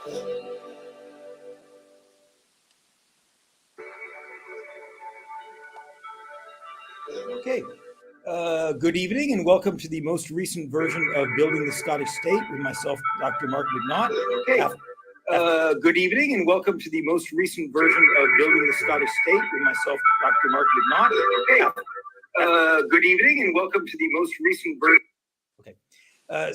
Okay. Good evening and welcome to the most recent version of Building the Scottish State with myself, Dr. Mark McNaught. Okay. Good evening and welcome to the most recent version of Building the Scottish State with myself, Dr. Mark McNaught. Okay. Good evening and welcome to the most recent version. Okay. I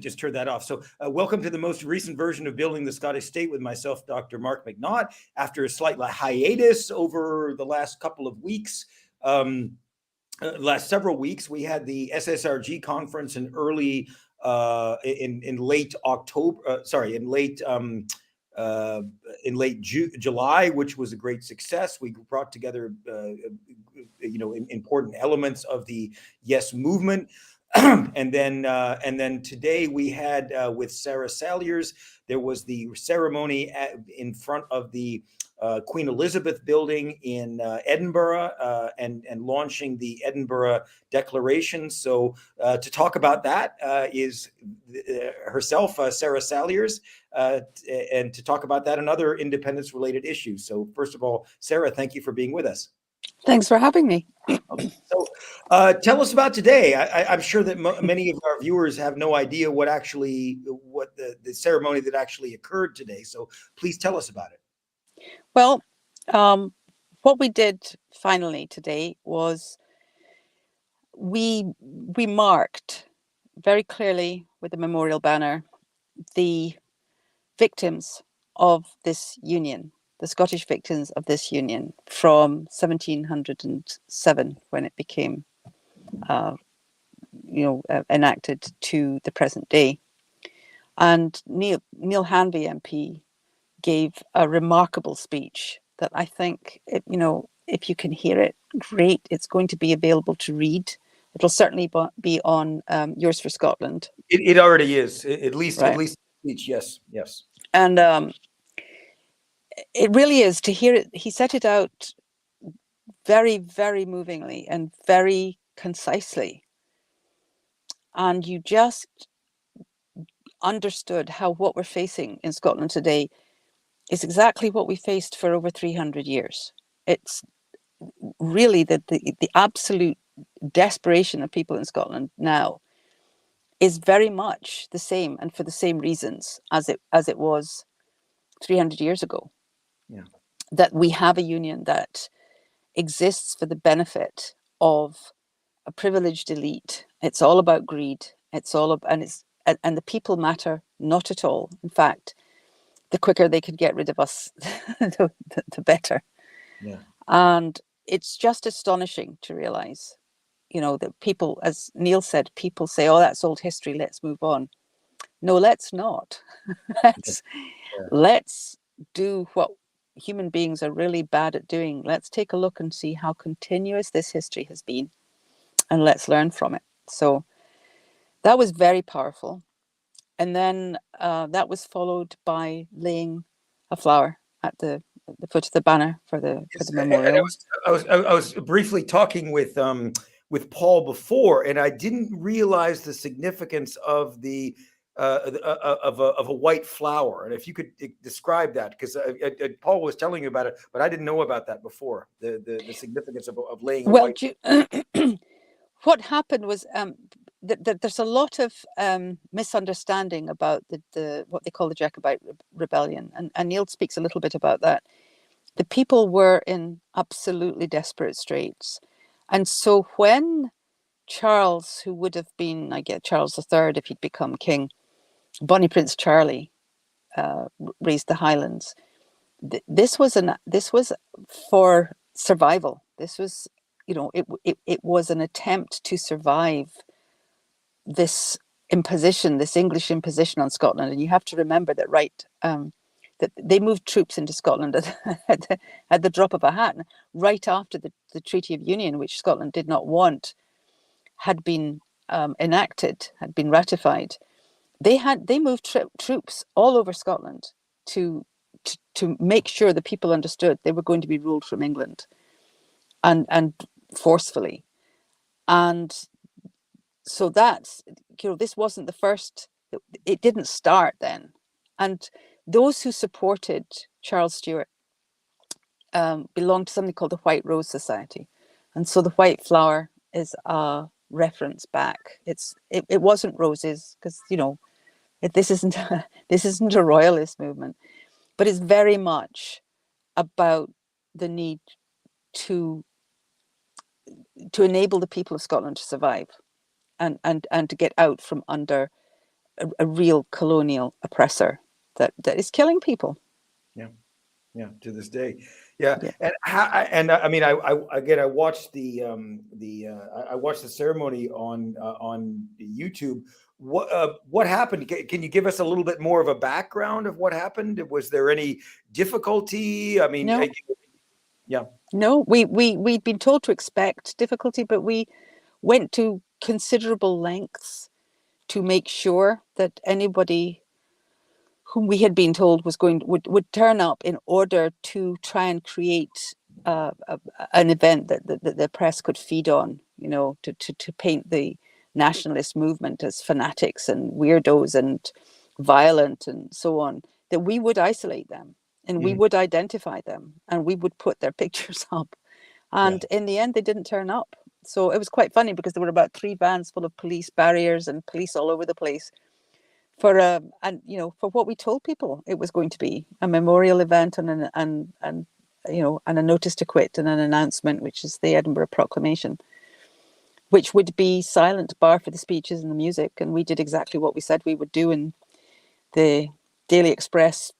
just turned that off. So welcome to the most recent version of Building the Scottish State with myself, Dr. Mark McNaught. After a slight hiatus over the last couple of weeks, last several weeks, we had the SSRG conference in late October. In late July, which was a great success. We brought together, important elements of the Yes movement. And then today we had with Sara Salyers, there was the ceremony in front of the Queen Elizabeth building in Edinburgh and launching the Edinburgh Declaration. So to talk about that is herself, Sara Salyers, and to talk about that and other independence-related issues. So first of all, Sara, thank you for being with us. Thanks for having me. Okay. So tell us about today. I'm sure that many of our viewers have no idea what the ceremony that actually occurred today. So please tell us about it. Well, what we did finally today was we marked very clearly with the memorial banner the victims of this union, the Scottish victims of this union from 1707 when it became enacted to the present day. And Neil Hanvey MP gave a remarkable speech that I think, if you can hear it, great. It's going to be available to read. It'll certainly be on Yours for Scotland. It already is, at least speech. Yes. And it really is to hear it. He set it out very, very movingly and very concisely. And you just understood how what we're facing in Scotland today is exactly what we faced for over 300 years. It's really the absolute desperation of people in Scotland now is very much the same and for the same reasons as it was 300 years ago. Yeah. That we have a union that exists for the benefit of a privileged elite. It's all about greed. It's all about, and the people matter not at all. In fact, the quicker they could get rid of us, the better. Yeah. And it's just astonishing to realize, that people, as Neil said, people say, oh, that's old history, let's move on. No, let's not. Let's do what human beings are really bad at doing. Let's take a look and see how continuous this history has been, and let's learn from it. So that was very powerful. And then that was followed by laying a flower at the foot of the banner for the memorial. I was briefly talking with Paul before, and I didn't realize the significance of the of a white flower. And if you could describe that, because Paul was telling you about it, but I didn't know about that before. The significance of laying a white. What happened was there's a lot of misunderstanding about the what they call the Jacobite rebellion, and Neil speaks a little bit about that. The people were in absolutely desperate straits, and so when Charles, who would have been, I guess, Charles III if he'd become king, Bonnie Prince Charlie, raised the Highlands. This was for survival. This was, it was an attempt to survive this imposition, this English imposition on Scotland. And you have to remember that, that they moved troops into Scotland at the drop of a hat, right after the Treaty of Union, which Scotland did not want, had been enacted, had been ratified. They moved troops all over Scotland to make sure the people understood they were going to be ruled from England, and forcefully. And so that's, this wasn't the first. It didn't start then. And those who supported Charles Stewart belonged to something called the White Rose Society. And so the white flower is a reference back. It wasn't roses, because, you know, this isn't a royalist movement, but it's very much about the need to enable the people of Scotland to survive and to get out from under a real colonial oppressor that is killing people. Yeah, to this day. Yeah. Yeah. And I mean, I watched I watched the ceremony on YouTube. What happened? Can you give us a little bit more of a background of what happened? Was there any difficulty? I mean, No. yeah. No, we'd been told to expect difficulty, but we went to considerable lengths to make sure that anybody whom we had been told would turn up in order to try and create an event that the press could feed on, you know, to paint the nationalist movement as fanatics and weirdos and violent and so on, that we would isolate them and we would identify them and we would put their pictures up. And in the end, they didn't turn up. So it was quite funny, because there were about 3 vans full of police barriers and police all over the place for what we told people it was going to be, a memorial event and a notice to quit and an announcement, which is the Edinburgh Proclamation, which would be silent bar for the speeches and the music. And we did exactly what we said we would do. And the Daily Express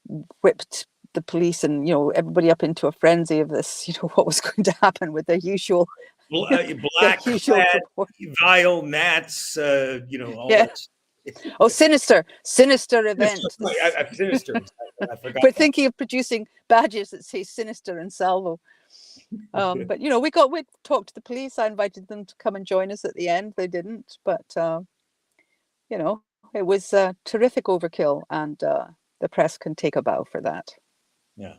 whipped the police and, you know, everybody up into a frenzy of this, you know, what was going to happen with their usual black clad, vile gnats, you know, all that. Oh, sinister event. Sinister. I forgot. We're thinking of producing badges that say Sinister and Salvo. But, you know, we talked to the police. I invited them to come and join us at the end. They didn't, but, you know, it was a terrific overkill, and the press can take a bow for that. Yeah,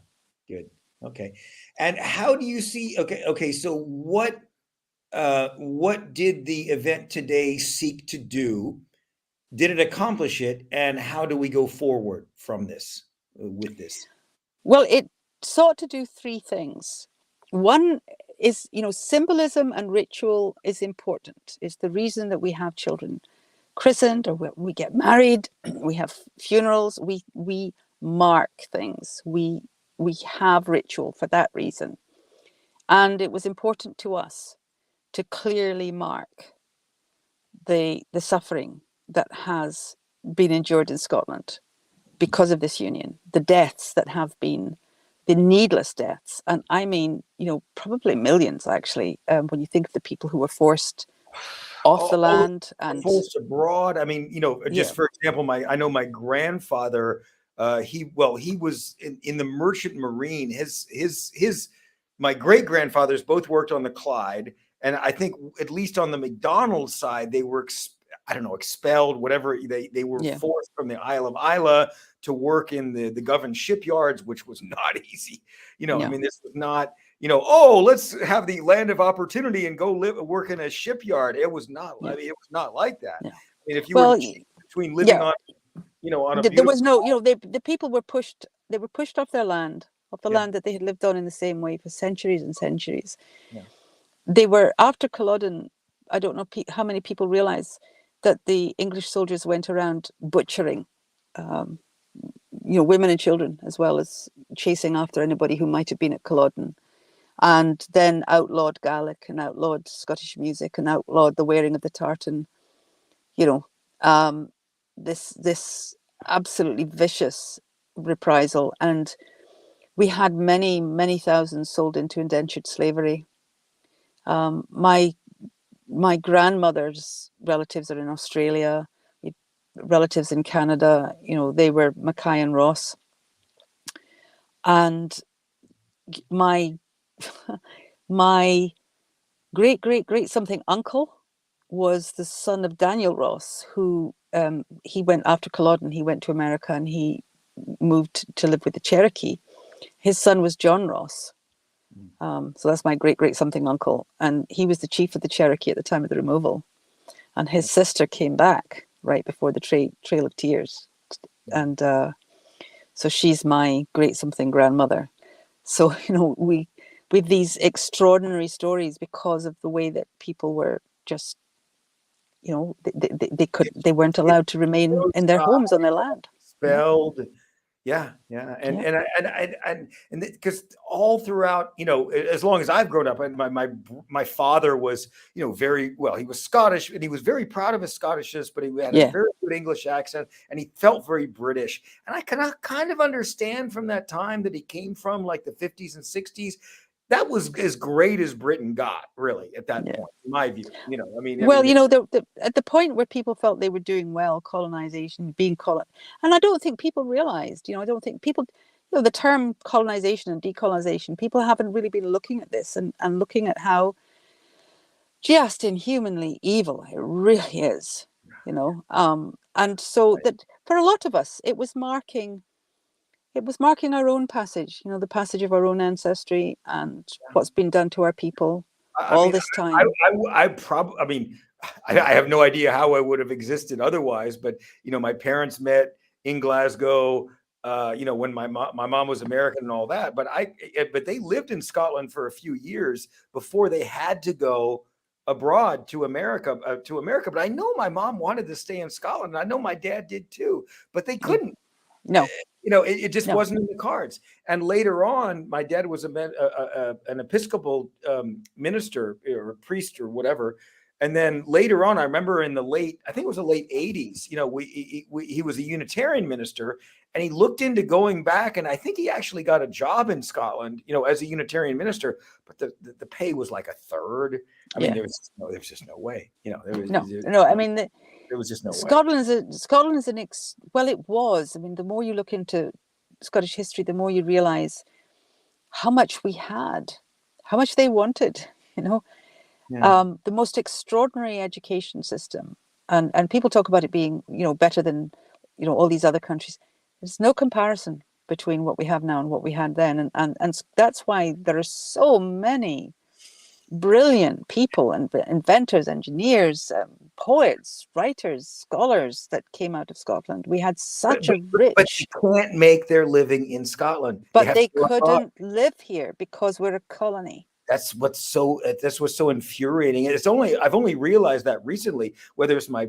good. Okay. And how do you see, okay, so what did the event today seek to do? Did it accomplish it? And how do we go forward from this, with this? Well, it sought to do 3 things. One is, you know, symbolism and ritual is important. It's the reason that we have children christened, or we get married, we have funerals, we mark things. We have ritual for that reason. And it was important to us to clearly mark the suffering that has been endured in Scotland because of this union, the deaths that have been, the needless deaths. And I mean, you know, probably millions, actually, when you think of the people who were forced off the land and forced abroad. I mean, you know, just for example, I know my grandfather, he was in the Merchant Marine. My great grandfathers both worked on the Clyde, and I think at least on the McDonald's side, they were expelled, whatever. They were forced from the Isle of Islay to work in the Govan shipyards, which was not easy. You know, I mean, this was not, you know, oh, let's have the land of opportunity and go work in a shipyard. It was not. I mean, it was not like that. I mean, if you were between living on, you know, on a there was no, you know, the people were pushed. They were pushed off their land, land that they had lived on in the same way for centuries and centuries. Yeah. They were, after Culloden, I don't know how many people realize that the English soldiers went around butchering, you know, women and children, as well as chasing after anybody who might have been at Culloden, and then outlawed Gaelic and outlawed Scottish music and outlawed the wearing of the tartan. You know, this absolutely vicious reprisal, and we had many thousands sold into indentured slavery. My grandmother's relatives are in Australia, relatives in Canada. You know, they were Mackay and Ross. And my great something uncle was the son of Daniel Ross, who he went after Culloden. He went to America and he moved to live with the Cherokee. His son was John Ross. So that's my great something uncle, and he was the chief of the Cherokee at the time of the removal. And his sister came back right before the Trail of Tears, and So she's my great something grandmother. So, with these extraordinary stories because of the way that people were just, they weren't allowed to remain in their homes on their land. Expelled. Yeah, and because all throughout, as long as I've grown up, my father was, very well. He was Scottish, and he was very proud of his Scottishness, but he had a very good English accent, and he felt very British. And I can kind of understand from that time that he came from, like the 50s and 60s. That was as great as Britain got, really, at that point, in my view. At the point where people felt they were doing well, colonization, being colonized, and I don't think people realized, I don't think people, the term colonization and decolonization, people haven't really been looking at this and looking at how just inhumanly evil it really is, and so that for a lot of us, it was marking our own passage, the passage of our own ancestry and what's been done to our people this time. I have no idea how I would have existed otherwise, but my parents met in Glasgow, when my mom was American and all that, but they lived in Scotland for a few years before they had to go abroad to America. But I know my mom wanted to stay in Scotland, and I know my dad did too, but they couldn't. No. It just wasn't in the cards. And later on, my dad was an Episcopal minister or a priest or whatever. And then later on, I remember in the late 80s, he was a Unitarian minister, and he looked into going back, and I think he actually got a job in Scotland, as a Unitarian minister, but the pay was like a third. I mean, there was just no way, there was just no way. Scotland is it was. I mean, the more you look into Scottish history, the more you realize how much we had, how much they wanted, the most extraordinary education system. And people talk about it being, better than, all these other countries. There's no comparison between what we have now and what we had then. And that's why there are so many brilliant people and inventors, engineers, poets, writers, scholars that came out of Scotland. We had such a rich... But you can't make their living in Scotland. But they couldn't live here because we're a colony. That's what's so infuriating. I've only realized that recently, whether it's my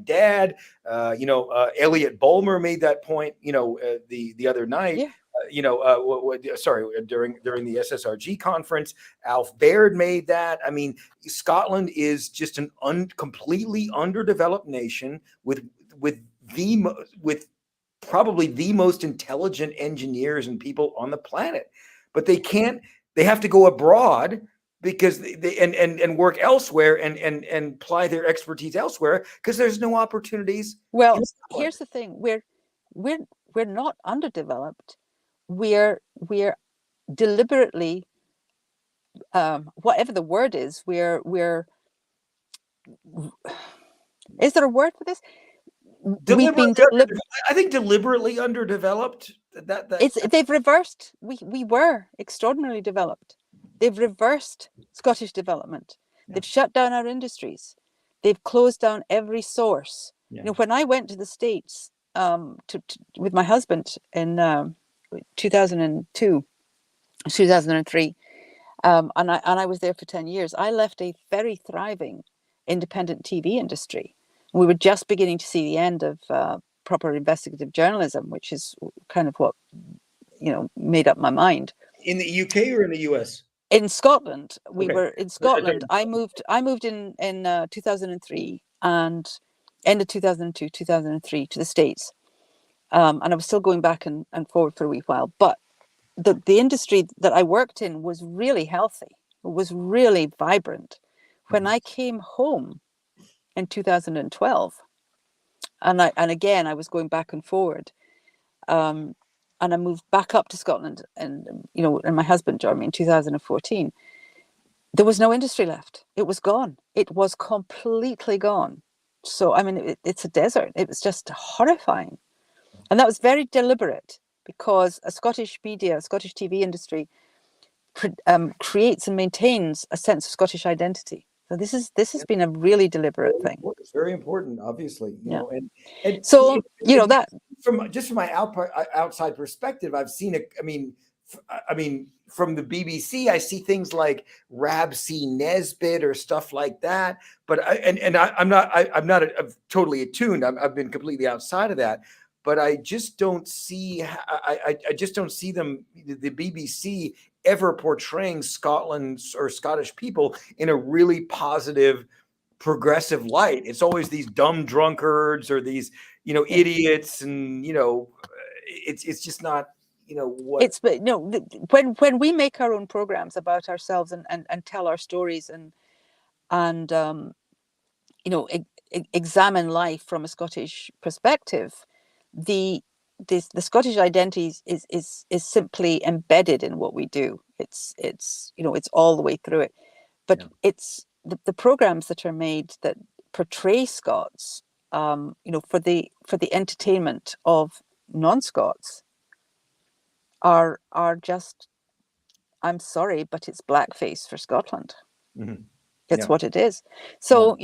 dad, Elliot Bulmer made that point, the other night. Yeah. During the SSRG conference, Alf Baird made that. I mean, Scotland is just an completely underdeveloped nation with probably the most intelligent engineers and people on the planet, but they have to go abroad because they work elsewhere and apply their expertise elsewhere because there's no opportunities. Well, here's the thing: we're not underdeveloped. We're deliberately, whatever the word is, is there a word for this? I think deliberately underdeveloped. They've reversed. We were extraordinarily developed. They've reversed Scottish development. Yeah. They've shut down our industries. They've closed down every source. Yeah. When I went to the States with my husband in 2002, 2003, and I was there for 10 years. I left a very thriving independent TV industry. We were just beginning to see the end of proper investigative journalism, which is kind of what made up my mind. In the UK or in the US? In Scotland. We were in Scotland. I moved in 2003 and end of 2002, 2003 to the States. And I was still going back and forward for a wee while. But the industry that I worked in was really healthy. It was really vibrant. When I came home in 2012, and again I was going back and forward, and I moved back up to Scotland, and my husband joined me in 2014. There was no industry left. It was gone. It was completely gone. So I mean, it's a desert. It was just horrifying, and that was very deliberate because a Scottish media, Scottish TV industry creates and maintains a sense of Scottish identity. So this has been a really deliberate thing. It's very important, obviously. And so that from my outside perspective, I've seen it. I mean, from the BBC, I see things like Rab C. Nesbitt or stuff like that. But I'm not totally attuned. I've been completely outside of that. But I just don't see. I just don't see them. The BBC ever portraying Scotland or Scottish people in a really positive, progressive light. It's always these dumb drunkards or these, idiots, and it's just not, what it's, but no, when we make our own programs about ourselves and tell our stories and examine life from a Scottish perspective, the Scottish identity is simply embedded in what we do. It's all the way through it. But it's the programs that are made that portray Scots, for the entertainment of non-Scots are just, I'm sorry, but it's blackface for Scotland. Mm-hmm. It's what it is. So,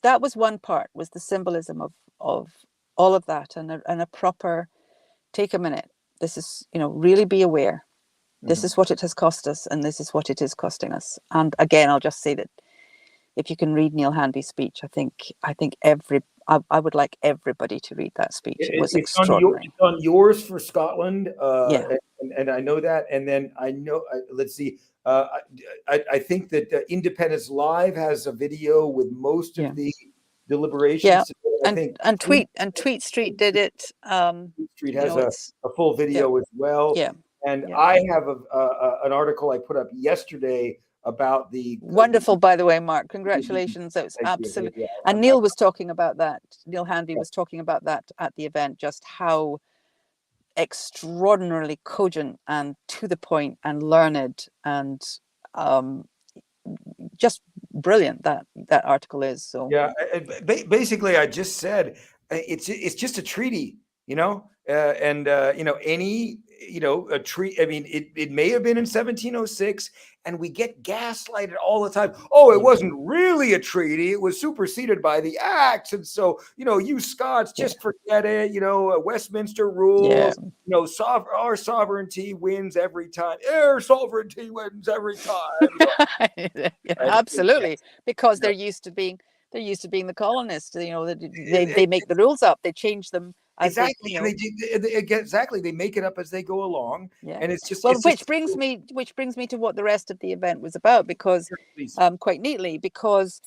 that was one part, was the symbolism of all of that, and a proper take a minute. This is, really be aware. This is what it has cost us, and this is what it is costing us. And again, I'll just say that if you can read Neil Hanby's speech, I think I would like everybody to read that speech. It was extraordinary. It's on Yours for Scotland, yeah. and I know that. And then I know, let's see, I think that Independence Live has a video with most of the deliberations. Yeah, I think Tweet Street did it. Tweet Street has a full video as well. Yeah. And I have an article I put up yesterday about the wonderful, by the way, Mark. Congratulations. That was absolutely. Yeah, and Neil was talking about that. Neil Hanby was talking about that at the event, just how extraordinarily cogent and to the point and learned and just brilliant that article is. So basically I just said it's just a treaty, any a treaty. I mean, it may have been in 1706, and we get gaslighted all the time. Oh, it wasn't really a treaty. It was superseded by the acts. And so, you Scots, just forget it. Westminster rules, our sovereignty wins every time. Our sovereignty wins every time. Absolutely. Because they're used to being the colonists. They make the rules up. They change them. Exactly. Exactly. They make it up as they go along. Yeah. And it's just which brings me to what the rest of the event was about, because quite neatly, because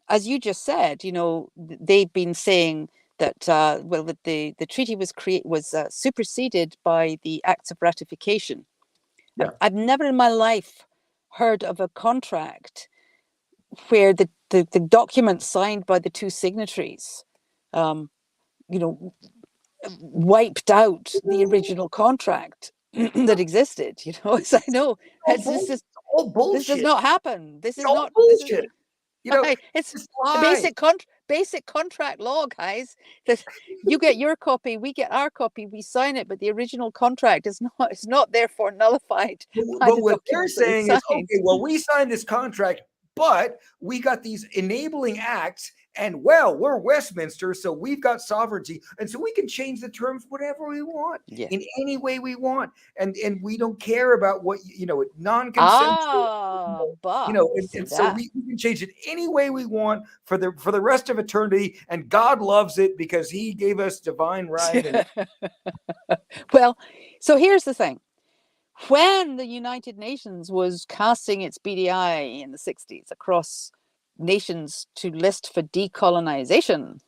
as you just said, they've been saying that that the treaty was superseded by the acts of ratification. Yeah. I've never in my life heard of a contract where the document signed by the two signatories wiped out the original contract that existed. As I know, this does not happen. This is not bullshit. It's the basic contract law, guys. That you get your copy, we get our copy, we sign it, but the original contract is not therefore nullified. But what they're saying is, okay, well, we signed this contract, but we got these enabling acts, and we're Westminster, so we've got sovereignty, and so we can change the terms whatever we want in any way we want, and we don't care about what non-consensual. And so we can change it any way we want for the rest of eternity, and God loves it because He gave us divine right. Well, so here's the thing. When the United Nations was casting its BDI in the 60s across nations to list for decolonization,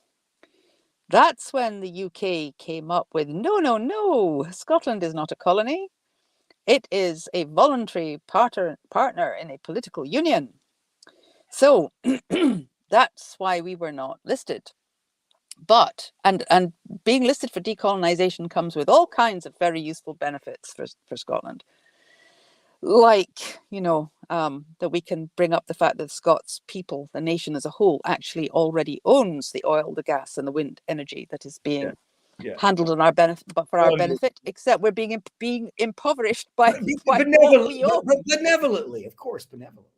that's when the UK came up with, no, Scotland is not a colony. It is a voluntary partner in a political union. So that's why we were not listed. But, and being listed for decolonization comes with all kinds of very useful benefits for Scotland. Like, that we can bring up the fact that the Scots people, the nation as a whole, actually already owns the oil, the gas, and the wind energy that is being handled on our benefit, but for our benefit, except we're being impoverished by what we own. Benevolently, of course, benevolently.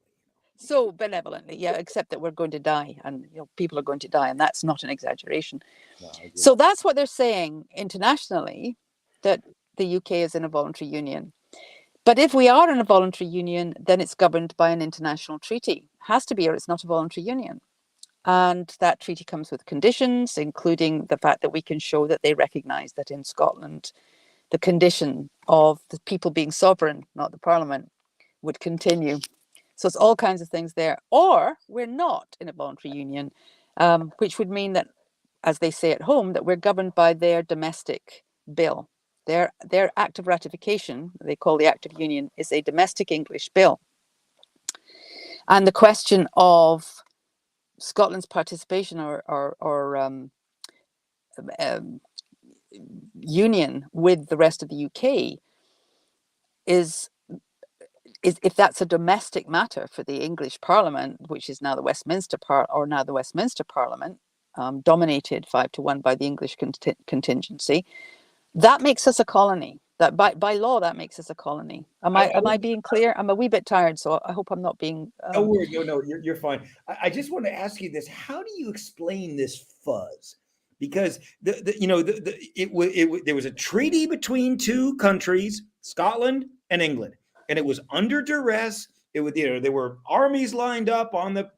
So benevolently, yeah, except that we're going to die, and people are going to die, and that's not an exaggeration. No, I agree. So that's what they're saying internationally, that the UK is in a voluntary union. But if we are in a voluntary union, then it's governed by an international treaty. Has to be, or it's not a voluntary union. And that treaty comes with conditions, including the fact that we can show that they recognise that in Scotland, the condition of the people being sovereign, not the Parliament, would continue. So it's all kinds of things there. Or we're not in a voluntary union, which would mean that, as they say at home, that we're governed by their domestic bill. Their act of ratification, they call the Act of Union, is a domestic English bill. And the question of Scotland's participation or union with the rest of the UK is if that's a domestic matter for the English Parliament, which is now the Westminster Parliament, dominated 5-1 by the English contingency, that makes us a colony. That by law, that makes us a colony. Am I being clear? I'm a wee bit tired, so I hope I'm not being. No, you're fine. I just want to ask you this: how do you explain this fuzz? Because there was a treaty between two countries, Scotland and England, and it was under duress. It was, there were armies lined up on the,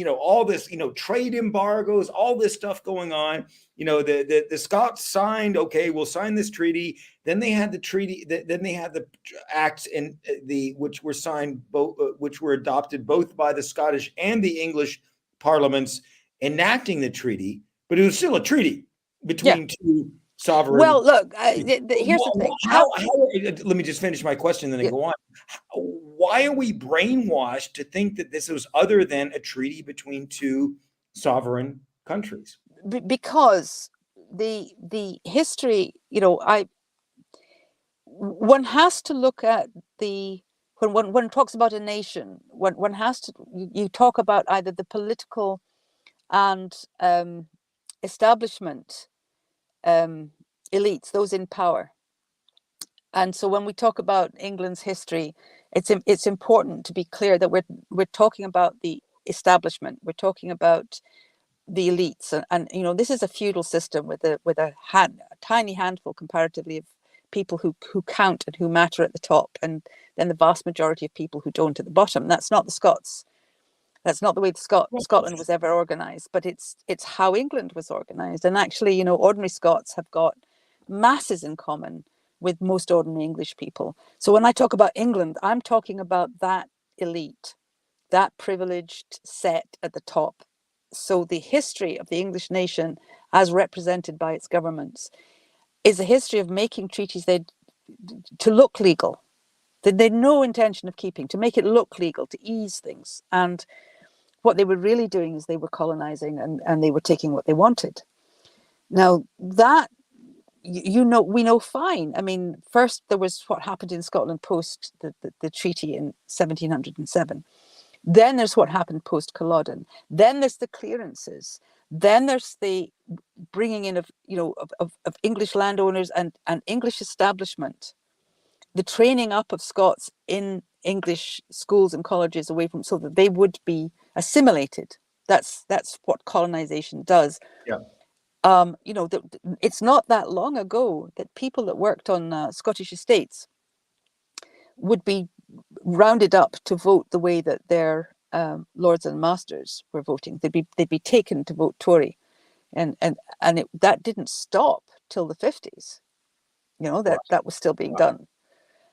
all this, trade embargoes, all this stuff going on. The Scots signed, okay, we'll sign this treaty. Then they had the treaty. Then they had the acts which were signed, which were adopted both by the Scottish and the English parliaments, enacting the treaty. But it was still a treaty between two sovereign. Well, look, here's the thing. Let me just finish my question, then I go on. Why are we brainwashed to think that this was other than a treaty between two sovereign countries? Because the history, one has to look at when one talks about a nation, one has to, you talk about either the political and establishment elites, those in power. And so when we talk about England's history, it's important to be clear that we're talking about the establishment. We're talking about the elites, and this is a feudal system with a tiny handful comparatively of people who count and who matter at the top, and then the vast majority of people who don't at the bottom. That's not the Scots. That's not the way Scotland was ever organized, but it's how England was organized. And actually, ordinary Scots have got masses in common with most ordinary English people. So when I talk about England, I'm talking about that elite, that privileged set at the top. So the history of the English nation, as represented by its governments, is a history of making treaties to look legal, that they had no intention of keeping, to make it look legal, to ease things. And what they were really doing is they were colonizing, and they were taking what they wanted. Now that, we know fine. I mean, first there was what happened in Scotland post the treaty in 1707. Then there's what happened post Culloden. Then there's the clearances. Then there's the bringing in of English landowners and English establishment, the training up of Scots in English schools and colleges away from, so that they would be assimilated. That's what colonization does. Yeah. It's not that long ago that people that worked on Scottish estates would be rounded up to vote the way that their lords and masters were voting. They'd be taken to vote Tory, and that didn't stop till the 50s. That was still being done.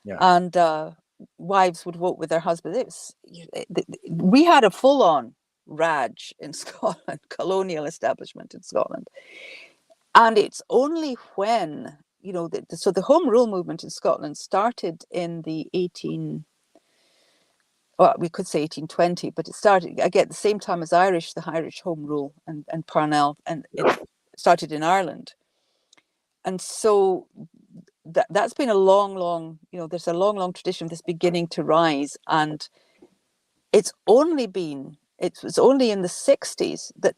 Yeah. And wives would vote with their husbands. We had a full-on Raj in Scotland, colonial establishment in Scotland. And it's only when, so the Home Rule movement in Scotland started in the we could say 1820, but it started again at the same time as the Irish Home Rule and Parnell, and it started in Ireland. And so that's been a long, there's a long tradition of this beginning to rise. And it was only in the 60s that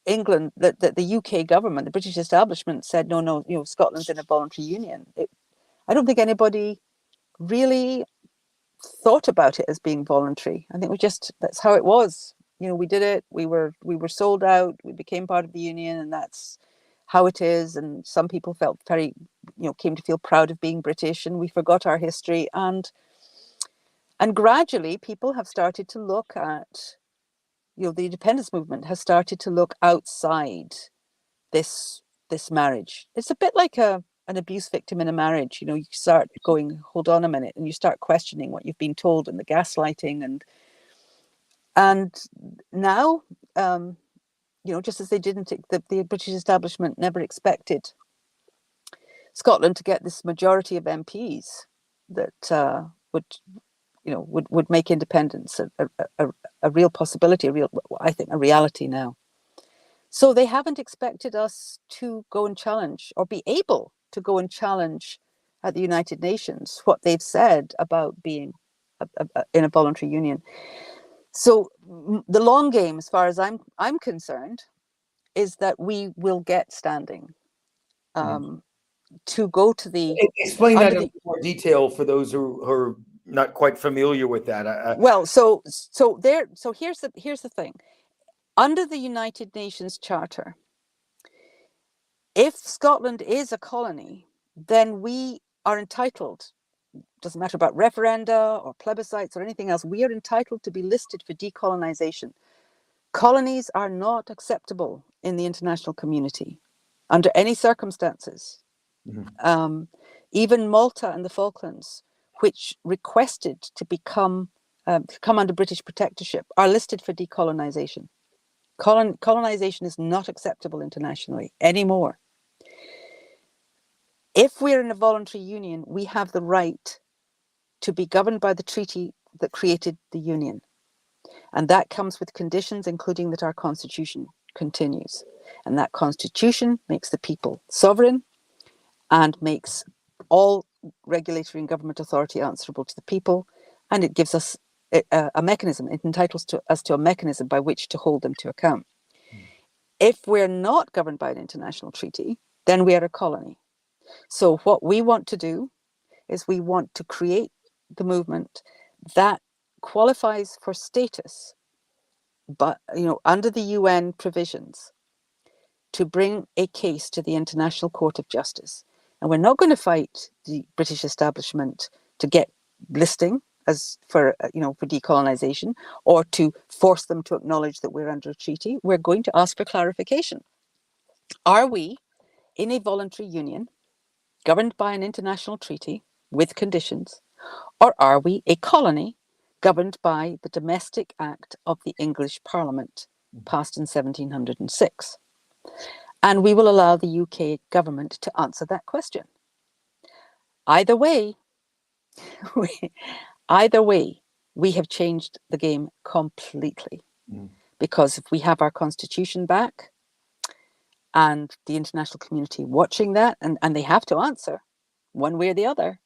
England, that the UK government, the British establishment said, no, Scotland's in a voluntary union. I don't think anybody really thought about it as being voluntary. I think that's how it was. We did it. We were sold out. We became part of the union, and that's how it is. And some people felt very, came to feel proud of being British, and we forgot our history. And gradually, people have started to look at, the independence movement has started to look outside this marriage. It's a bit like an abuse victim in a marriage. You start going, hold on a minute, and you start questioning what you've been told, and the gaslighting, and now, just as they didn't, the British establishment never expected Scotland to get this majority of MPs that would make independence a real possibility, I think, a reality now. So they haven't expected us to go and challenge, or be able to go and challenge at the United Nations what they've said about being in a voluntary union. So the long game, as far as I'm concerned, is that we will get standing to go to the. Explain that in more detail for those who are not quite familiar with that. Well, so here's the thing. Under the United Nations Charter, if Scotland is a colony, then we are entitled, doesn't matter about referenda or plebiscites or anything else, we are entitled to be listed for decolonization. Colonies are not acceptable in the international community under any circumstances. Mm-hmm. Even Malta and the Falklands, which requested to come under British protectorship, are listed for decolonization. Colonization is not acceptable internationally anymore. If we're in a voluntary union, we have the right to be governed by the treaty that created the union. And that comes with conditions, including that our constitution continues. And that constitution makes the people sovereign and makes all regulatory and government authority answerable to the people. And it gives us a mechanism, it entitles us to a mechanism by which to hold them to account. If we're not governed by an international treaty, then we are a colony. So what we want to do is we want to create the movement that qualifies for status, but under the UN provisions, to bring a case to the International Court of Justice. And we're not going to fight the British establishment to get listing for decolonization, or to force them to acknowledge that we're under a treaty. We're going to ask for clarification. Are we in a voluntary union governed by an international treaty with conditions, or are we a colony governed by the Domestic Act of the English Parliament, passed in 1706? And we will allow the UK government to answer that question. Either way, we have changed the game completely. Because if we have our constitution back, and the international community watching that, and they have to answer one way or the other,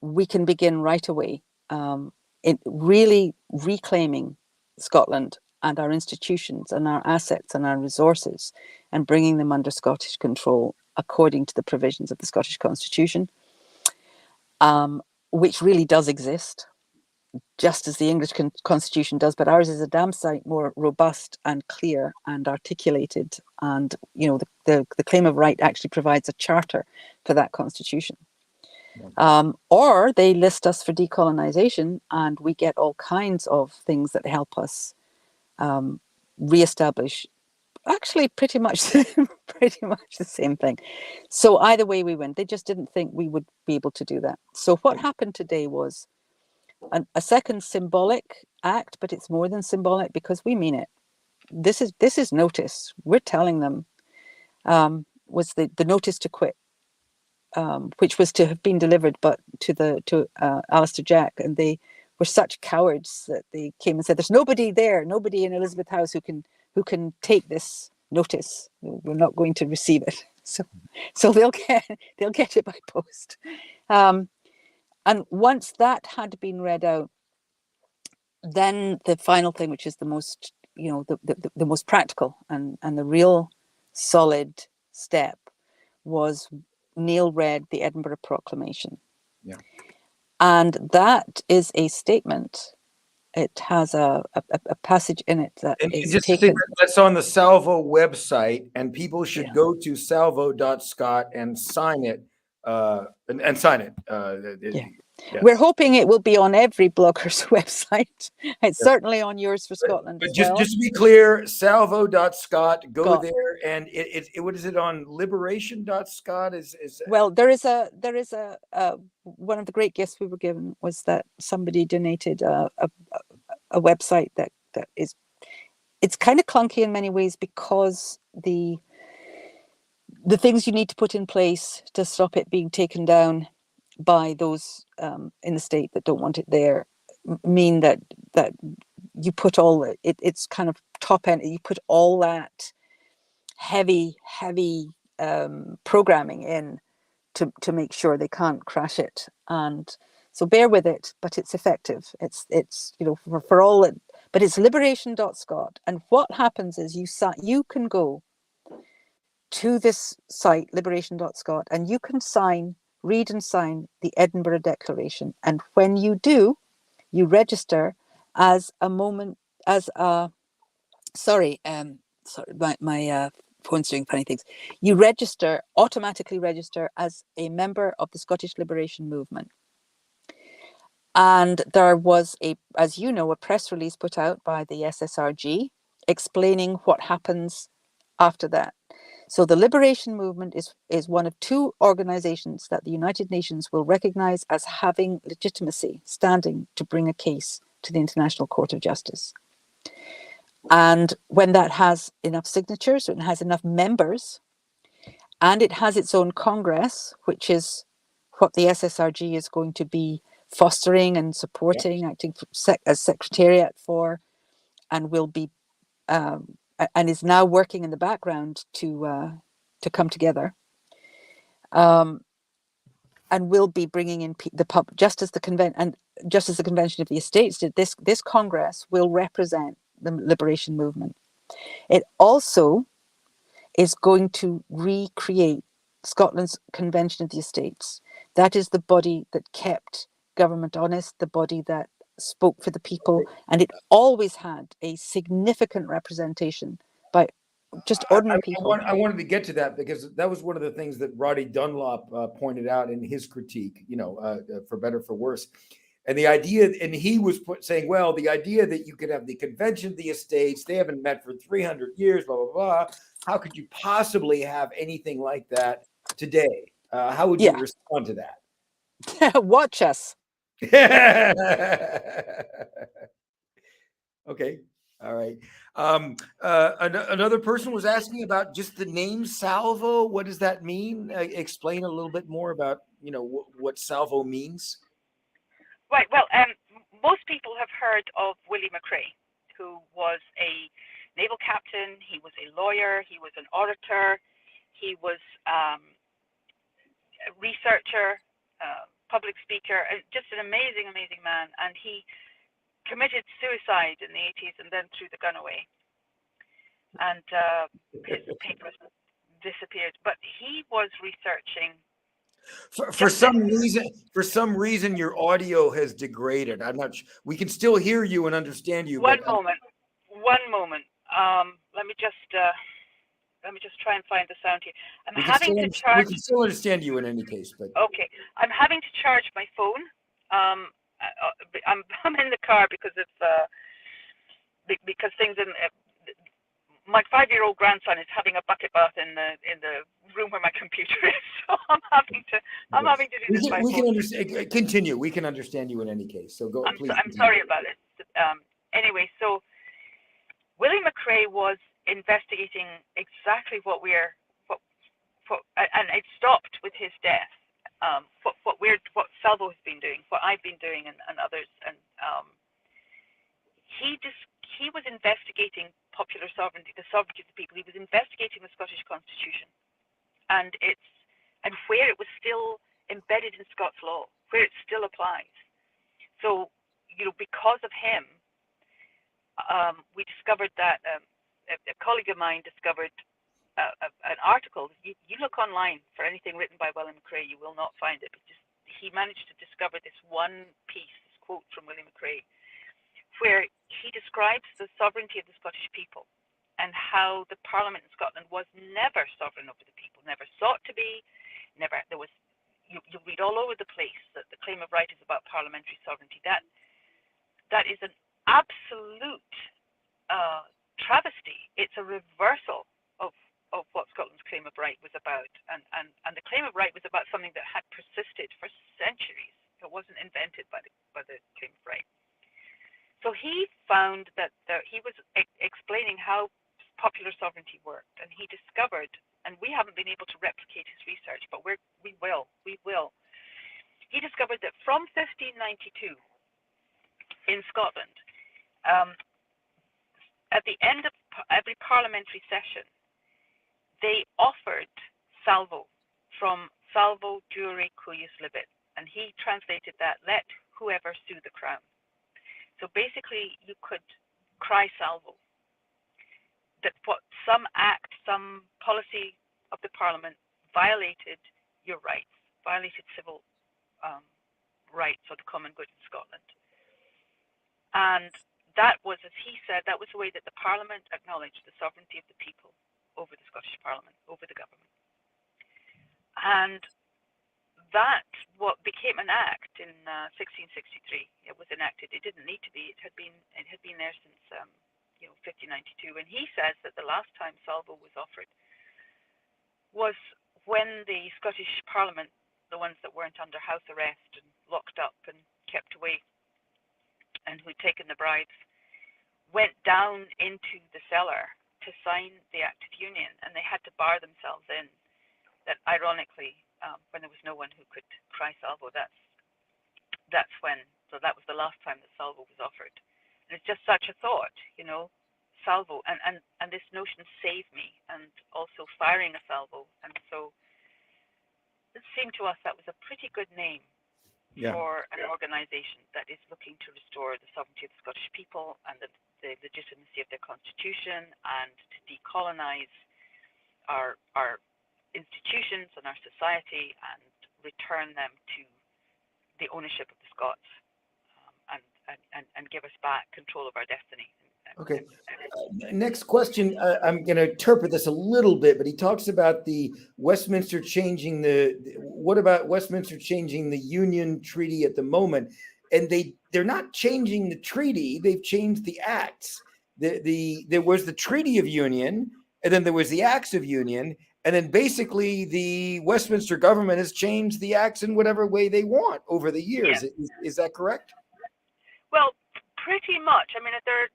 we can begin right away in really reclaiming Scotland and our institutions and our assets and our resources, and bringing them under Scottish control according to the provisions of the Scottish Constitution, which really does exist, just as the English Constitution does, but ours is a damn sight more robust and clear and articulated. And the claim of right actually provides a charter for that Constitution. Or they list us for decolonization, and we get all kinds of things that help us reestablish actually pretty much the same thing. So either way we win. They just didn't think we would be able to do that. So what happened today was a second symbolic act, but it's more than symbolic because we mean it. This is notice. We're telling them, was the notice to quit, which was to have been delivered, but to Alistair Jack, and they were such cowards that they came and said, "There's nobody in Elizabeth House who can take this notice. We're not going to receive it." So they'll get it by post. And once that had been read out, then the final thing, which is the most, the most practical and the real solid step, was Neil read the Edinburgh Proclamation. Yeah. And that is a statement. It has a passage in it that And is just taken. that's on the Salvo website, and people should go to salvo.scot and sign it. And sign it. Yeah. We're hoping it will be on every blogger's website. It's certainly on yours for Scotland but as well. Just to be clear, salvo.scot, go there, and what is it on liberation.scot? Well, there is a one of the great gifts we were given was that somebody donated a website that is, it's kind of clunky in many ways because the things you need to put in place to stop it being taken down by those in the state that don't want it there mean that you put all it's kind of top end, you put all that heavy programming in to make sure they can't crash it. And so bear with it, but it's effective. It's you know, for all it, but it's liberation.scot. And what happens is you can go to this site, liberation.scot, and you can read and sign the Edinburgh Declaration. And when you do, you register as sorry, my phone's doing funny things. You automatically register as a member of the Scottish Liberation Movement. And there was as you know, a press release put out by the SSRG explaining what happens after that. So the Liberation Movement is one of two organizations that the United Nations will recognize as having legitimacy, standing to bring a case to the International Court of Justice. And when that has enough signatures, and it has enough members, and it has its own Congress, which is what the SSRG is going to be fostering and supporting, acting as secretariat for, and will be and is now working in the background to come together, and will be bringing in the pub, just as the Convention of the Estates did. This Congress will represent the liberation movement. It also is going to recreate Scotland's Convention of the Estates. That is the body that kept government honest, the body that spoke for the people, and it always had a significant representation by just ordinary people. I wanted to get to that because that was one of the things that Roddy Dunlop pointed out in his critique, you know, for better, for worse. And the idea, and he was saying, well, the idea that you could have the Convention of the Estates, they haven't met for 300 years, blah, blah, blah. How could you possibly have anything like that today? How would you respond to that? Watch us. Okay. All right. Another person was asking about just the name Salvo. What does that mean? Explain a little bit more about, you know, what Salvo means. Right. Well, most people have heard of Willie McRae, who was a naval captain. He was a lawyer. He was an orator. He was a researcher, public speaker, just an amazing, amazing man. And he committed suicide in the 80s and then threw the gun away. And his papers disappeared. But he was researching. For some reason, your audio has degraded. I'm not sure. We can still hear you and understand you. One moment. Let me just try and find the sound here. We can still understand you in any case, but okay. I'm having to charge my phone. I'm in the car because things in. My 5-year-old grandson is having a bucket bath in the room where my computer is, so I'm having to do this. We can understand. Continue. We can understand you in any case. So go. Please. I'm sorry about it. Anyway, so Willie McRae was investigating exactly what and it stopped with his death. What Salvo has been doing, what I've been doing, and others, and he was investigating popular sovereignty, the sovereignty of the people. He was investigating the Scottish Constitution, and where it was still embedded in Scots law, where it still applies. So, you know, because of him, we discovered that a colleague of mine discovered an article. You look online for anything written by Willie McRae, you will not find it. He managed to discover discovered this one piece, this quote from William McRae, where he describes the sovereignty of the Scottish people and how the Parliament in Scotland was never sovereign over the people, never sought to be, never. There was. You read all over the place that the claim of right is about parliamentary sovereignty. That is an absolute travesty. It's a reversal of what Scotland's claim of right was about. And the claim of right was about something that had persisted for centuries. It wasn't invented by the claim of right. So he found that he was explaining how popular sovereignty worked, and he discovered, and we haven't been able to replicate his research, but we will. He discovered that from 1592 in Scotland, at the end of every parliamentary session, they offered salvo, from salvo jure cuius libet, and he translated that, let whoever sue the crown. So basically, you could cry salvo, that what some act, some policy of the Parliament violated your rights, violated civil rights or the common good in Scotland. And that was, as he said, that was the way that the Parliament acknowledged the sovereignty of the people over the Scottish Parliament, over the government. And that what became an act in 1663. It was enacted. It didn't need to be. It had been there since 1592. And he says that the last time salvo was offered was when the Scottish Parliament, the ones that weren't under house arrest and locked up and kept away, and who'd taken the bribes, went down into the cellar to sign the Act of Union, and they had to bar themselves in. That ironically, when there was no one who could cry salvo, that's when. So that was the last time that salvo was offered. And it's just such a thought, salvo, and this notion save me, and also firing a salvo. And so it seemed to us that was a pretty good name for an organization that is looking to restore the sovereignty of the Scottish people and the legitimacy of their constitution, and to decolonize our institutions and our society and return them to the ownership of the Scots, and give us back control of our destiny. Okay. Next question. I'm going to interpret this a little bit, but he talks about the Westminster changing what about Westminster changing the Union Treaty at the moment? And they're not changing the treaty. They've changed the acts. There was the Treaty of Union, and then there was the Acts of Union. And then basically the Westminster government has changed the acts in whatever way they want over the years. Yeah. Is that correct? Well, pretty much. I mean, they've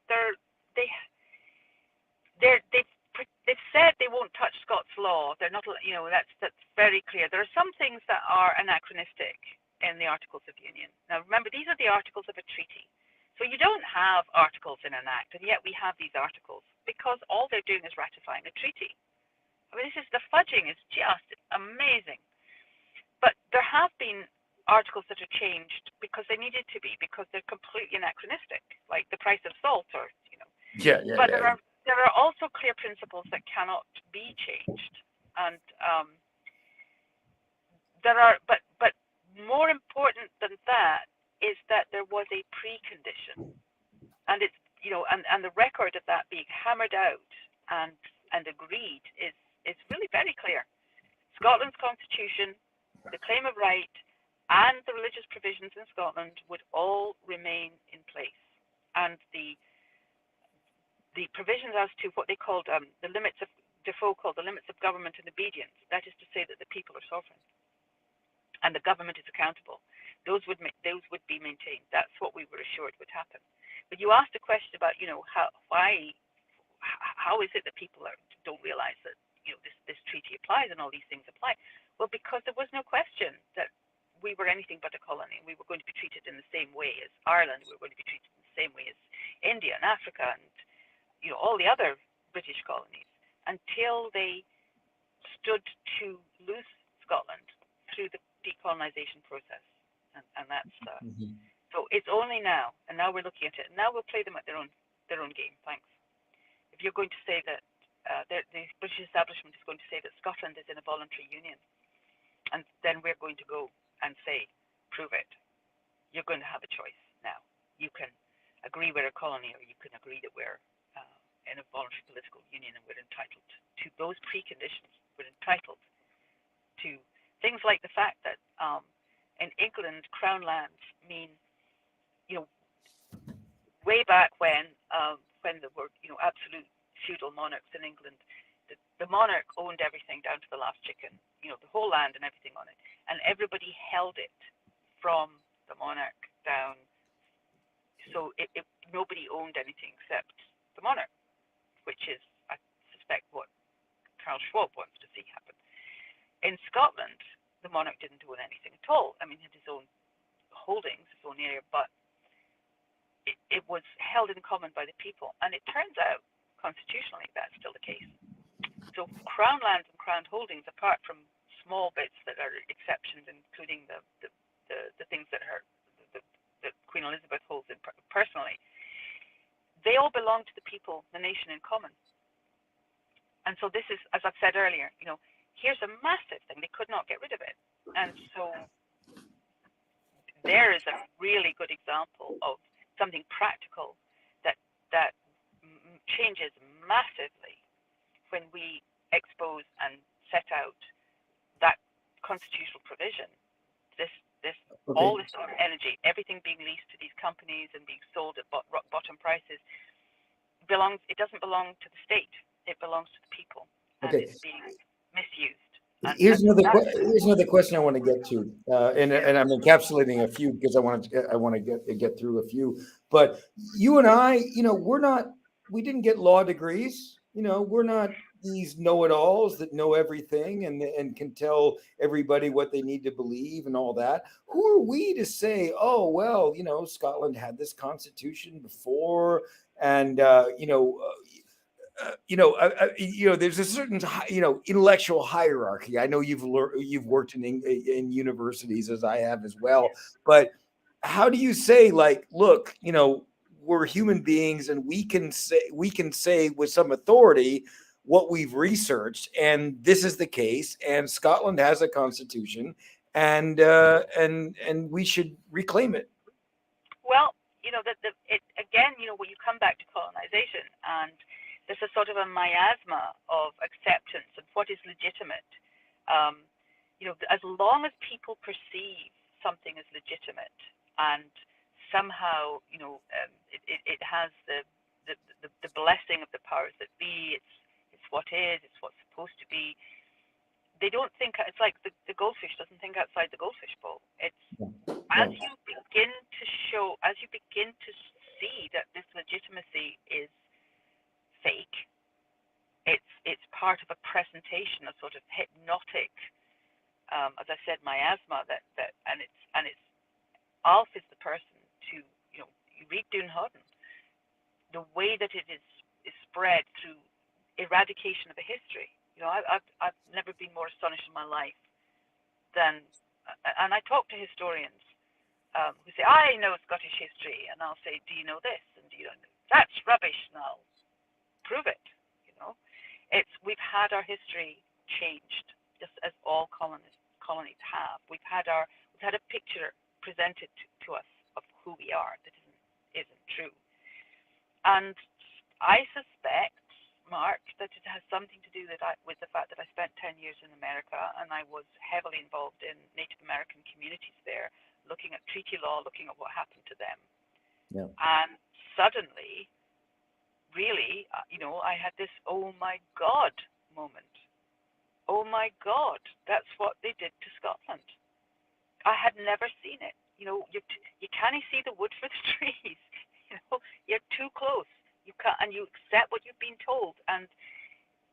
said they won't touch Scots law. They're not, that's very clear. There are some things that are anachronistic in the Articles of Union. Now, remember, these are the articles of a treaty. So you don't have articles in an act, and yet we have these articles because all they're doing is ratifying a treaty. I mean, the fudging is just amazing. But there have been articles that are changed because they needed to be, because they're completely anachronistic, like the price of salt, or But there are also clear principles that cannot be changed, and but more important than that is that there was a precondition, and it's and the record of that being hammered out and agreed is really very clear. Scotland's constitution, the claim of right, and the religious provisions in Scotland would all remain in place, and the provisions as to what they called the limits of Defoe called the limits of government and obedience. That is to say that the people are sovereign and the government is accountable. Those would be maintained. That's what we were assured would happen. But you asked a question about how is it that people don't realize that this treaty applies and all these things apply? Well, because there was no question that we were anything but a colony. We were going to be treated in the same way as Ireland. We were going to be treated in the same way as India and Africa and all the other British colonies, until they stood to lose Scotland through the decolonization process. And that's so it's only now, and now we're looking at it, and now we'll play them at their own game. Thanks. If you're going to say that the British establishment is going to say that Scotland is in a voluntary union, and then we're going to go and say, prove it. you're going to have a choice now. You can agree we're a colony, or you can agree that we're in a voluntary political union, and we're entitled to those preconditions. We're entitled to things like the fact that in England, crown lands mean, way back when there were, absolute feudal monarchs in England, the monarch owned everything down to the last chicken, the whole land and everything on it, and everybody held it from the monarch down. So nobody owned anything except the monarch, which is, I suspect, what Karl Schwab wants to see happen. In Scotland, the monarch didn't own anything at all. I mean, he had his own holdings, his own area, but it was held in common by the people. And it turns out, constitutionally, that's still the case. So crown lands and crown holdings, apart from small bits that are exceptions, including the things that Queen Elizabeth holds in personally, they all belong to the people, the nation in common. And so this is, as I've said earlier, here's a massive thing. They could not get rid of it. And so there is a really good example of something practical that changes massively when we expose and set out that constitutional provision. All this energy, everything being leased to these companies and being sold at rock bottom prices, it doesn't belong to the state. It belongs to the people, and it's being misused. Here's another question I want to get to, and I'm encapsulating a few because I want to get through a few. But you and I, we didn't get law degrees. We're not these know-it-alls that know everything and can tell everybody what they need to believe and all that. Who are we to say, oh well, Scotland had this constitution before, and there's a certain, intellectual hierarchy. I know you've worked in universities, as I have as well. But how do you say, look, we're human beings, and we can say with some authority what we've researched, and this is the case, and Scotland has a constitution, and we should reclaim it. Well, when you come back to colonization, and there's a sort of a miasma of acceptance of what is legitimate. As long as people perceive something as legitimate, and somehow, it has the blessing of the powers that be. It's what is. It's what's supposed to be. They don't think. It's like the goldfish doesn't think outside the goldfish bowl. As you begin to see that this legitimacy is fake, it's part of a presentation, a sort of hypnotic, as I said, miasma and it's Alf is the person to, you read Dunhodden, the way that it is spread through eradication of a history. I've never been more astonished in my life than, and I talk to historians who say, I know Scottish history, and I'll say, do you know this? And do you know that's rubbish, and I'll prove it. We've had our history changed, just as all colonies have. We've had a picture presented to us of who we are that isn't true. And I suspect, Mark, that it has something to do with the fact that I spent 10 years in America, and I was heavily involved in Native American communities there, looking at treaty law, looking at what happened to them. Yeah. And suddenly, really, I had this oh my God moment. Oh my God, that's what they did to Scotland. I had never seen it. You can't see the wood for the trees. You're too close. You can't, and you accept what you've been told. And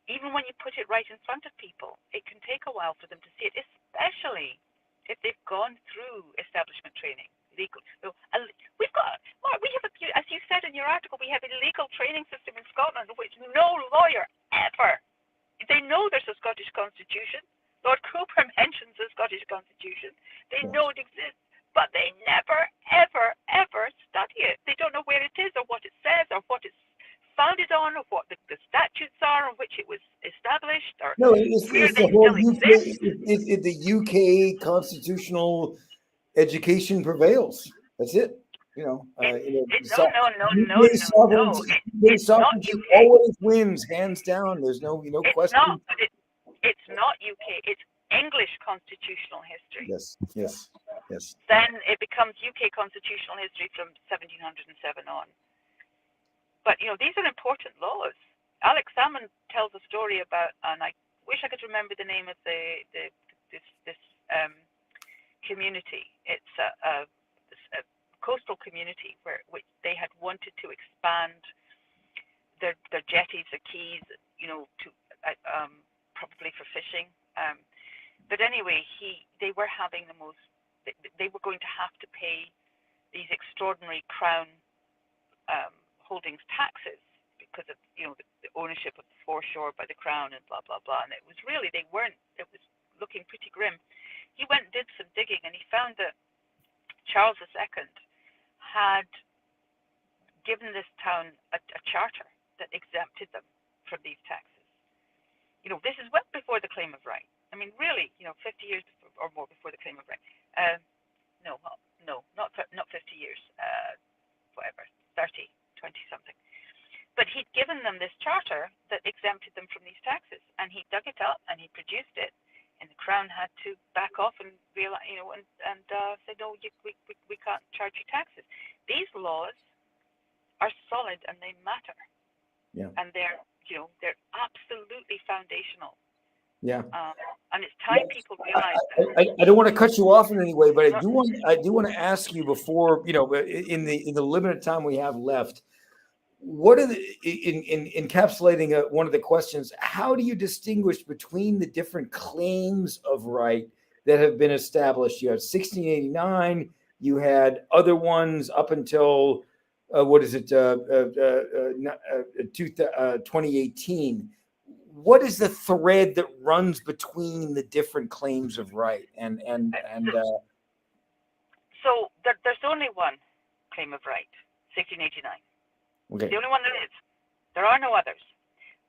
even when you put it right in front of people, it can take a while for them to see it, especially if they've gone through establishment training. Legal. We have as you said in your article, we have a legal training system in Scotland which no lawyer ever. They know there's a Scottish constitution. Lord Cooper mentions the Scottish constitution. They know it exists, but they never, ever, ever study it. They don't know where it is, or what it says, or what it's founded on, or what the statutes are on which it was established, or it's the whole UK. The UK constitutional education prevails. That's it. No. UK Sovereignty, UK sovereignty always wins, hands down. There's no question. It's not UK. It's English constitutional history. Yes. Then it becomes UK constitutional history from 1707 on. But these are important laws. Alex Salmon tells a story about, and I wish I could remember the name of this community. It's a coastal community which they had wanted to expand their jetties, their quays, to probably for fishing. But anyway, they were having they were going to have to pay these extraordinary crown holdings taxes because of the ownership of the foreshore by the crown and blah blah blah. And it was really it was looking pretty grim. He went and did some digging and he found that Charles II had given this town a charter that exempted them from these taxes. This is well before the claim of right. I mean, really, 50 years or more before the claim of right. No, not 50 years. Whatever, 30, 20 something. But he'd given them this charter that exempted them from these taxes, and he dug it up and he produced it, and the crown had to back off and realize, and say, no, we can't charge you taxes. These laws are solid and they matter. Yeah. And they're absolutely foundational. Yeah. And it's time people realize that. I don't want to cut you off in any way, but I do want to ask you before, in the limited time we have left, what are in encapsulating one of the questions, how do you distinguish between the different claims of right that have been established? You had 1689, you had other ones up until 2018. What is the thread that runs between the different claims of right? So there's only one claim of right, 1689. Okay. The only one there is. There are no others.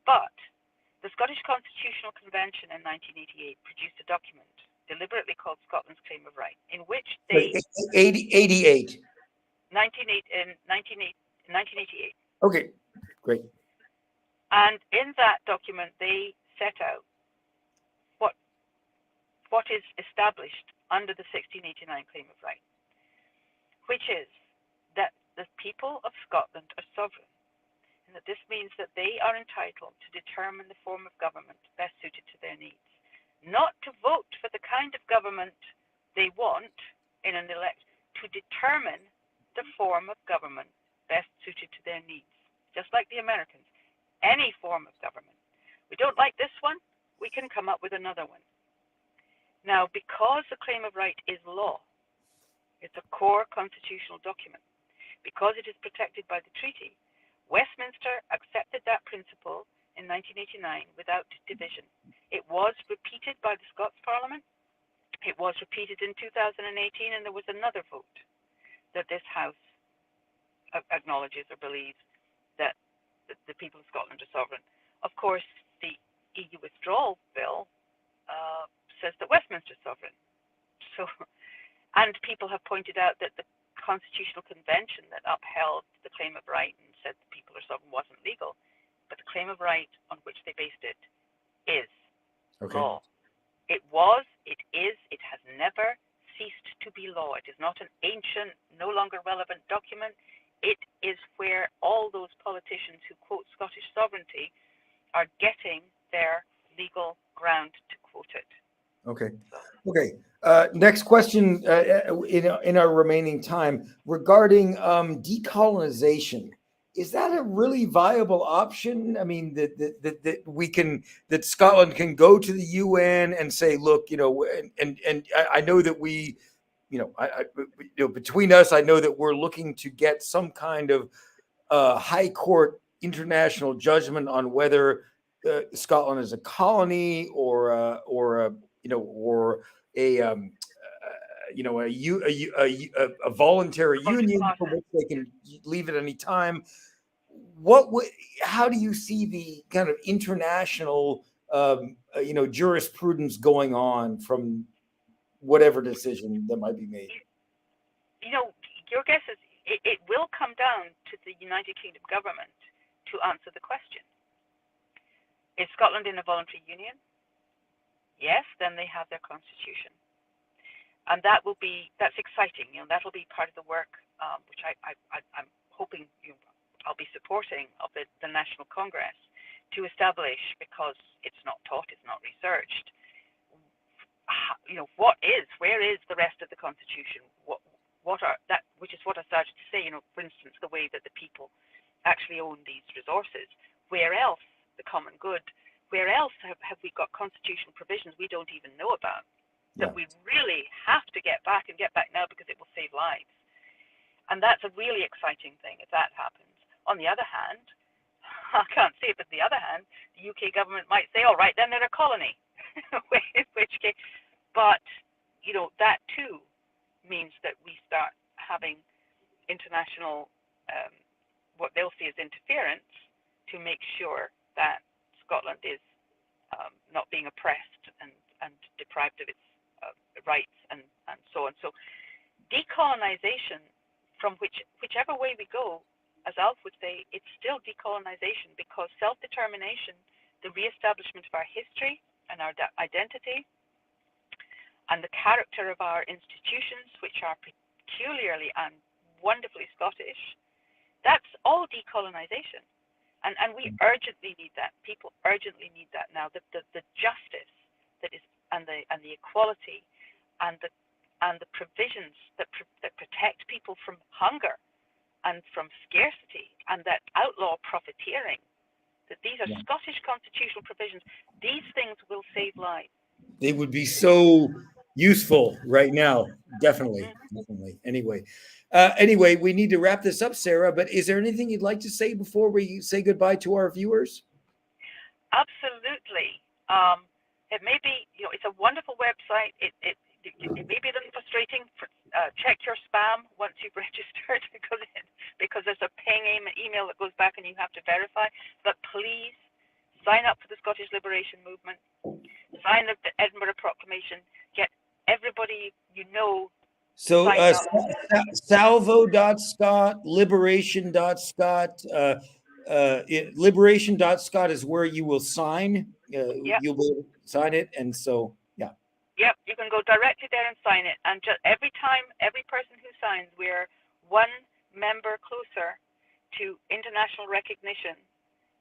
But the Scottish Constitutional Convention in 1988 produced a document deliberately called Scotland's Claim of Right, in which they... 88. 1988. Okay, great. And in that document, they set out what is established under the 1689 Claim of Right, which is that the people of Scotland are sovereign, and that this means that they are entitled to determine the form of government best suited to their needs, not to vote for the kind of government they want in an election, to determine the form of government best suited to their needs, just like the Americans. Any form of government. We don't like this one, we can come up with another one. Now, because the Claim of Right is law, it's a core constitutional document, because it is protected by the treaty, Westminster accepted that principle in 1989 without division. It was repeated by the Scots Parliament, it was repeated in 2018, and there was another vote that this House acknowledges or believes that the people of Scotland are sovereign. Of course, the EU withdrawal bill says that Westminster is sovereign. So, and people have pointed out that the Constitutional Convention that upheld the Claim of Right and said the people are sovereign wasn't legal, but the Claim of Right on which they based it is law. It was, it is, it has never ceased to be law. It is not an ancient, no longer relevant document. It is where all those politicians who quote Scottish sovereignty are getting their legal ground to quote it. Okay. Next question in our remaining time regarding decolonization. Is that a really viable option? I mean, that Scotland can go to the UN and say, look, and I know that we, between us, I know that we're looking to get some kind of high court international judgment on whether Scotland is a colony or a voluntary union for which they can leave at any time. How do you see the kind of international jurisprudence going on from whatever decision that might be made? your guess is it will come down to the United Kingdom government to answer the question. Is Scotland in a voluntary union? Yes, then they have their constitution. And that's exciting. That'll be part of the work, which I'm hoping I'll be supporting of the National Congress to establish, because it's not taught, it's not researched, where is the rest of the constitution? Which is what I started to say, for instance, the way that the people actually own these resources. Where else, the common good, where else have we got constitutional provisions we don't even know about that we really have to get back now because it will save lives? And that's a really exciting thing if that happens. On the other hand, I can't say it, but on the other hand, the UK government might say, all right, then they're a colony. In which case, but, that too means that we start having international, what they'll see as interference to make sure that Scotland is not being oppressed and deprived of its rights and so on. So decolonization, from whichever way we go, as Alf would say, it's still decolonization, because self-determination, the re-establishment of our history and our identity and the character of our institutions, which are peculiarly and wonderfully Scottish, that's all decolonization. And we urgently need that. People urgently need that now. The justice that is, and the equality and the provisions that protect people from hunger and from scarcity and that outlaw profiteering, that these are Scottish constitutional provisions. These things will save lives. They would be so useful right now. Definitely. Anyway, we need to wrap this up, Sarah, but is there anything you'd like to say before we say goodbye to our viewers? Absolutely. It may be, it's a wonderful website. It may be a little frustrating. Check your spam once you've registered, because there's a ping email that goes back and you have to verify. But please sign up for the Scottish Liberation Movement. Sign up the Edinburgh Proclamation. Get everybody So salvo.scot, liberation.scot, liberation.scot is where you will sign. You'll be able to sign it. And so, Yep, you can go directly there and sign it. And just every person who signs, we're one member closer to international recognition,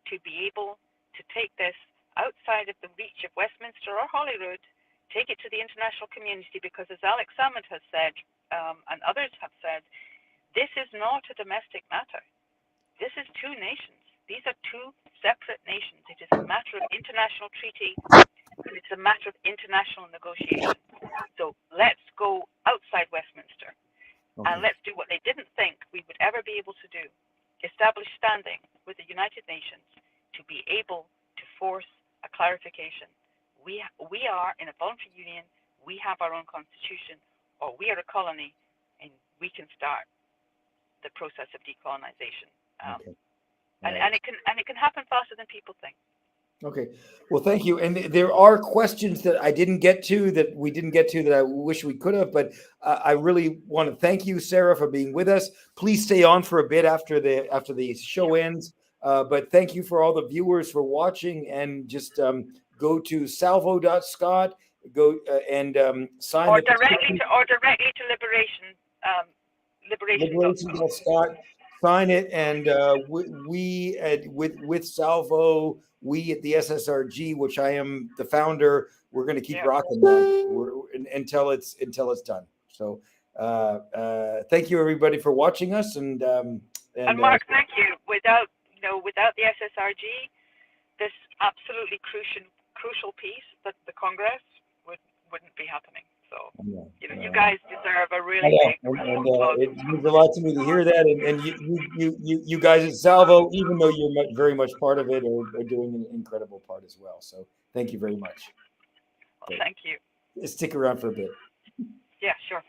to be able to take this outside of the reach of Westminster or Holyrood, take it to the international community, because as Alex Salmond has said, and others have said, this is not a domestic matter. This is two nations. These are two separate nations. It is a matter of international treaty, and it's a matter of international negotiation. So let's go outside Westminster, and let's do what they didn't think we would ever be able to do: establish standing with the United Nations to be able to force a clarification. We are in a voluntary union. We have our own constitution, or we are a colony, and we can start the process of decolonization. And it can happen faster than people think. Okay. Well, thank you. And there are questions that I didn't get to, that we didn't get to, that I wish we could have, but I really want to thank you, Sarah, for being with us. Please stay on for a bit after the show ends. But thank you for all the viewers for watching, and just go to salvo.scot, go and sign or directly to liberation.scot. Sign it, and we with Salvo, we at the SSRG, which I am the founder, we're going to keep rocking that until it's done. So thank you everybody for watching us, and Mark, thank you. Without the SSRG, this absolutely crucial piece that the Congress wouldn't be happening. So you guys deserve a really big applause. It means a lot to me to hear that, and you guys at Salvo, even though you're very much part of it, are doing an incredible part as well. So thank you very much. Well, thank you. Stick around for a bit. Yeah, sure.